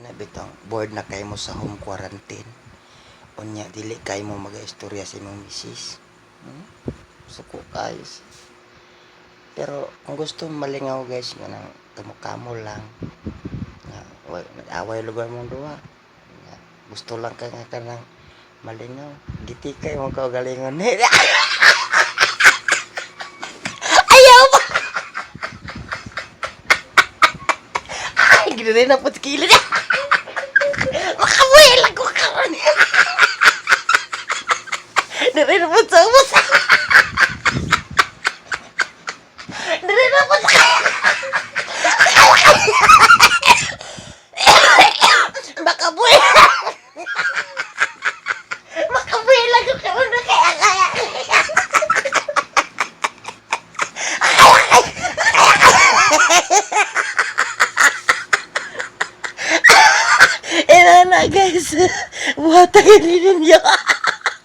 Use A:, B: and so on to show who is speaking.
A: Nabitang board na kay mo sa home quarantine. Unya dili kay mo mag-istorya sa imong misis. Suko guys. Pero kung gusto malingaw guys nga nang kamo lang. Nga nag-away lugar mong duha. Nga, gusto lang ka nga kanang malingaw. Gitikay mo ka galingon. Ayaw pa. Ay, gina na po kilid. Makabuhay lang ko karon. Dari na po sa umus. Dari na po sa makabuhay. Makabuhay lang ko karon na kaya. Ina na guys. Buhat tayo ninyo.